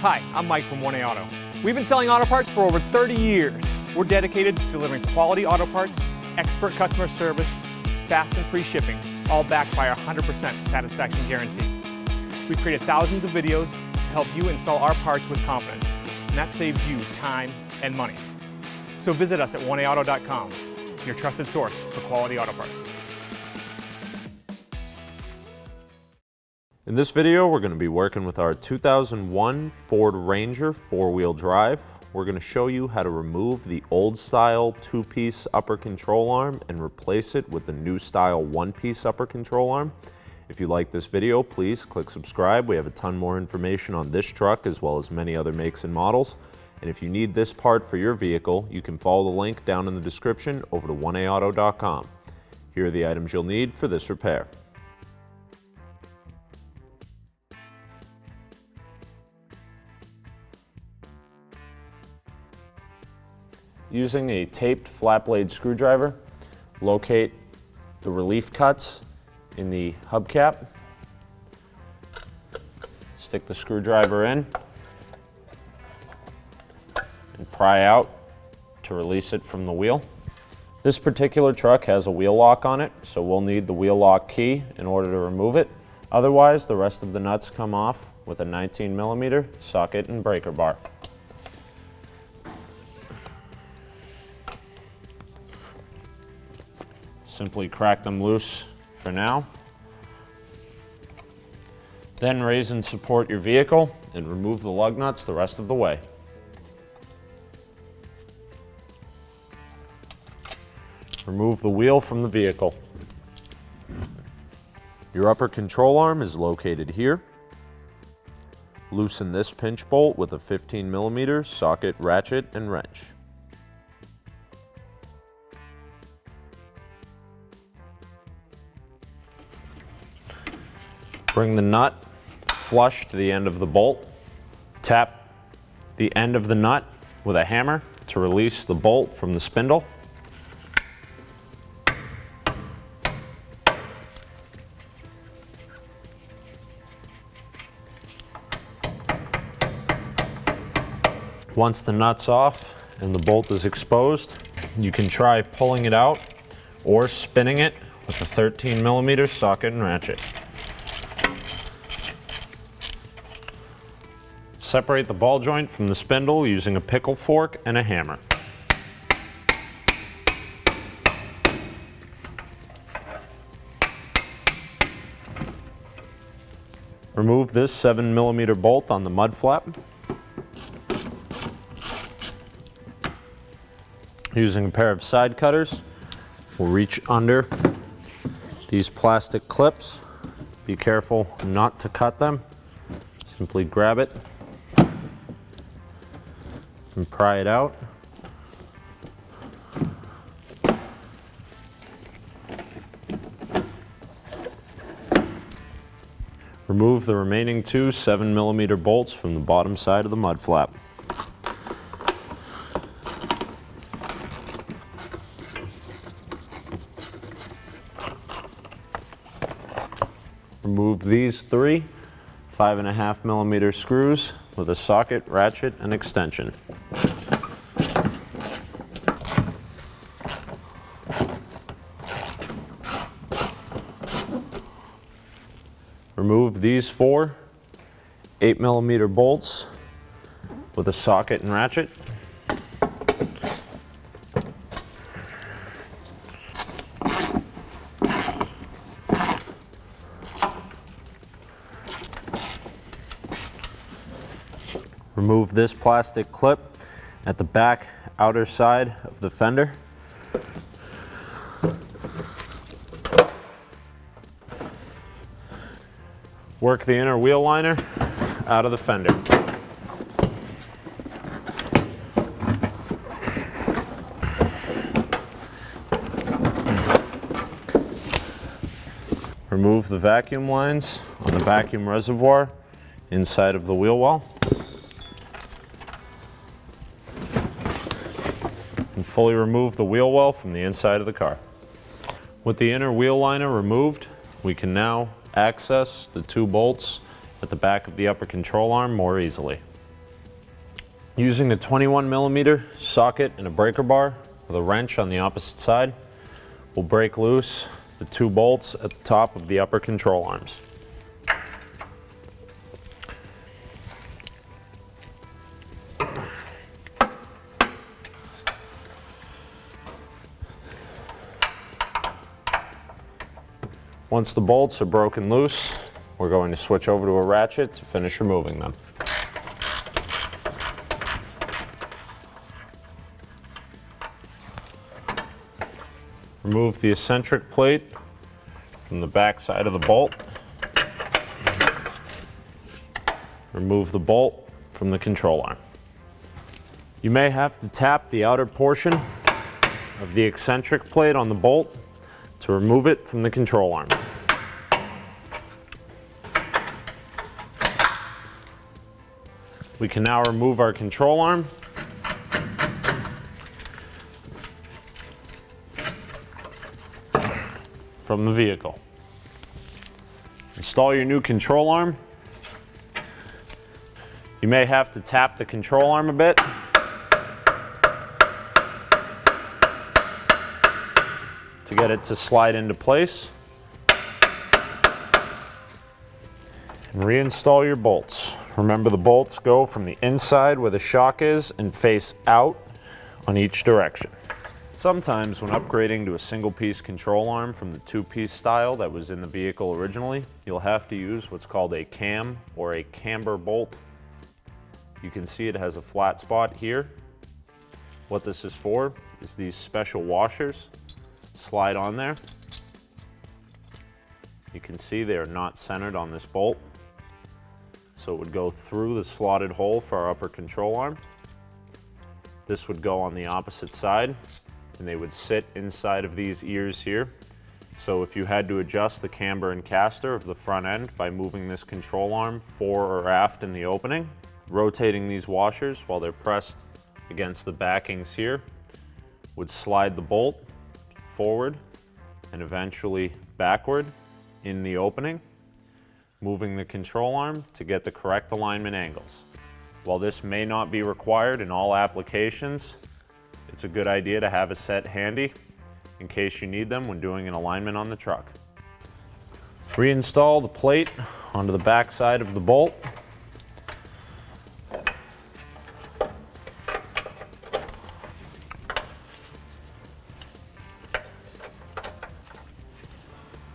Hi, I'm Mike from 1A Auto. We've been selling auto parts for over 30 years. We're dedicated to delivering quality auto parts, expert customer service, fast and free shipping, all backed by our 100% satisfaction guarantee. We've created thousands of videos to help you install our parts with confidence, and that saves you time and money. So visit us at 1aauto.com, your trusted source for quality auto parts. In this video, we're going to be working with our 2001 Ford Ranger four-wheel drive. We're going to show you how to remove the old style two-piece upper control arm and replace it with the new style one-piece upper control arm. If you like this video, please click subscribe. We have a ton more information on this truck as well as many other makes and models. And if you need this part for your vehicle, you can follow the link down in the description over to 1aauto.com. Here are the items you'll need for this repair. Using a taped flat blade screwdriver, locate the relief cuts in the hubcap. Stick the screwdriver in and pry out to release it from the wheel. This particular truck has a wheel lock on it, so we'll need the wheel lock key in order to remove it. Otherwise, the rest of the nuts come off with a 19mm socket and breaker bar. Simply crack them loose for now. Then raise and support your vehicle and remove the lug nuts the rest of the way. Remove the wheel from the vehicle. Your upper control arm is located here. Loosen this pinch bolt with a 15mm socket, ratchet, and wrench. Bring the nut flush to the end of the bolt. Tap the end of the nut with a hammer to release the bolt from the spindle. Once the nut's off and the bolt is exposed, you can try pulling it out or spinning it with a 13mm socket and ratchet. Separate the ball joint from the spindle using a pickle fork and a hammer. Remove this 7mm bolt on the mud flap. Using a pair of side cutters, we'll reach under these plastic clips. Be careful not to cut them. Simply grab it and pry it out. Remove the remaining two 7mm bolts from the bottom side of the mud flap. Remove these three 5.5mm screws with a socket, ratchet, and extension. Remove these four 8mm bolts with a socket and ratchet. Remove this plastic clip at the back outer side of the fender. Work the inner wheel liner out of the fender. Remove the vacuum lines on the vacuum reservoir inside of the wheel well. And fully remove the wheel well from the inside of the car. With the inner wheel liner removed, we can now access the two bolts at the back of the upper control arm more easily. Using a 21mm socket and a breaker bar with a wrench on the opposite side, we'll break loose the 2 bolts at the top of the upper control arms. Once the bolts are broken loose, we're going to switch over to a ratchet to finish removing them. Remove the eccentric plate from the back side of the bolt. Remove the bolt from the control arm. You may have to tap the outer portion of the eccentric plate on the bolt to remove it from the control arm. We can now remove our control arm from the vehicle. Install your new control arm. You may have to tap the control arm a bit. To get it to slide into place. And reinstall your bolts. Remember, the bolts go from the inside where the shock is and face out on each direction. Sometimes when upgrading to a single-piece control arm from the 2-piece style that was in the vehicle originally, you'll have to use what's called a cam or a camber bolt. You can see it has a flat spot here. What this is for is these special washers slide on there. You can see they are not centered on this bolt, so it would go through the slotted hole for our upper control arm. This would go on the opposite side, and they would sit inside of these ears here. So if you had to adjust the camber and caster of the front end by moving this control arm fore or aft in the opening, rotating these washers while they're pressed against the backings here would slide the bolt forward and eventually backward in the opening, moving the control arm to get the correct alignment angles. While this may not be required in all applications, it's a good idea to have a set handy in case you need them when doing an alignment on the truck. Reinstall the plate onto the back side of the bolt.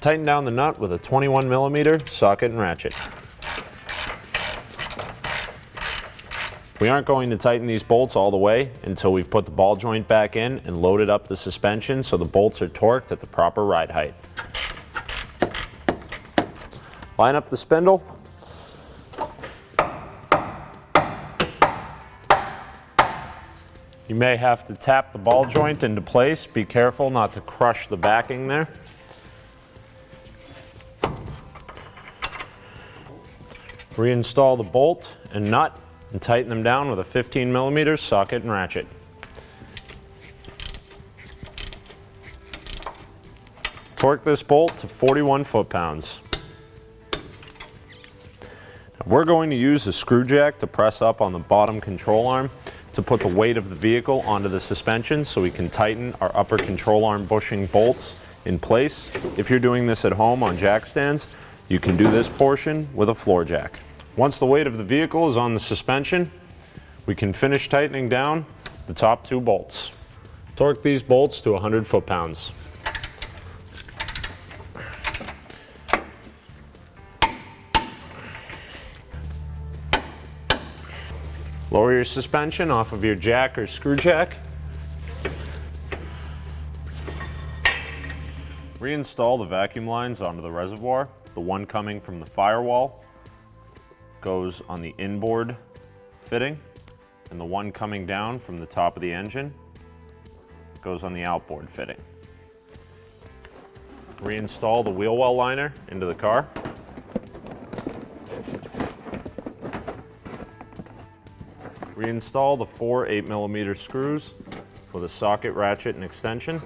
Tighten down the nut with a 21mm socket and ratchet. We aren't going to tighten these bolts all the way until we've put the ball joint back in and loaded up the suspension so the bolts are torqued at the proper ride height. Line up the spindle. You may have to tap the ball joint into place. Be careful not to crush the backing there. Reinstall the bolt and nut and tighten them down with a 15mm socket and ratchet. Torque this bolt to 41 foot-pounds. We're going to use a screw jack to press up on the bottom control arm to put the weight of the vehicle onto the suspension so we can tighten our upper control arm bushing bolts in place. If you're doing this at home on jack stands, you can do this portion with a floor jack. Once the weight of the vehicle is on the suspension, we can finish tightening down the top 2 bolts. Torque these bolts to 100 foot-pounds. Lower your suspension off of your jack or screw jack. Reinstall the vacuum lines onto the reservoir. The one coming from the firewall goes on the inboard fitting, and the one coming down from the top of the engine goes on the outboard fitting. Reinstall the wheel well liner into the car. Reinstall the 4 8mm screws with a socket, ratchet, and extension.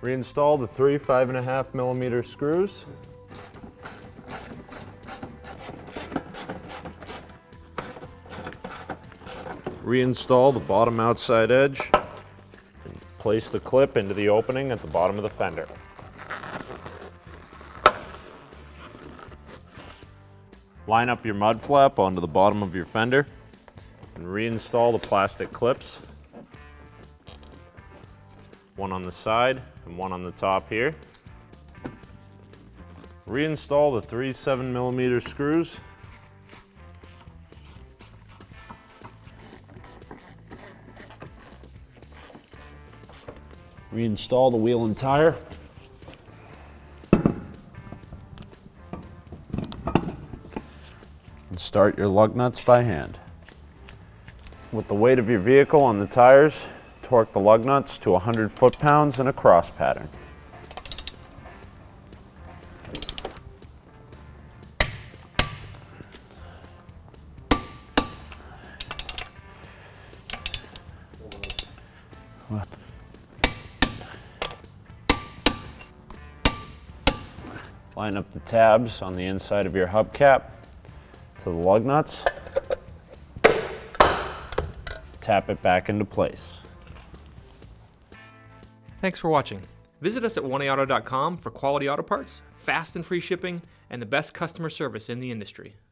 Reinstall the three 5.5mm screws. Reinstall the bottom outside edge and place the clip into the opening at the bottom of the fender. Line up your mud flap onto the bottom of your fender and reinstall the plastic clips. One on the side and one on the top here. Reinstall the three 7mm screws. Reinstall the wheel and tire. And start your lug nuts by hand. With the weight of your vehicle on the tires, torque the lug nuts to 100 foot-pounds in a cross pattern. Line up the tabs on the inside of your hubcap to the lug nuts. Tap it back into place. Thanks for watching. Visit us at oneauto.com for quality auto parts, fast and free shipping, and the best customer service in the industry.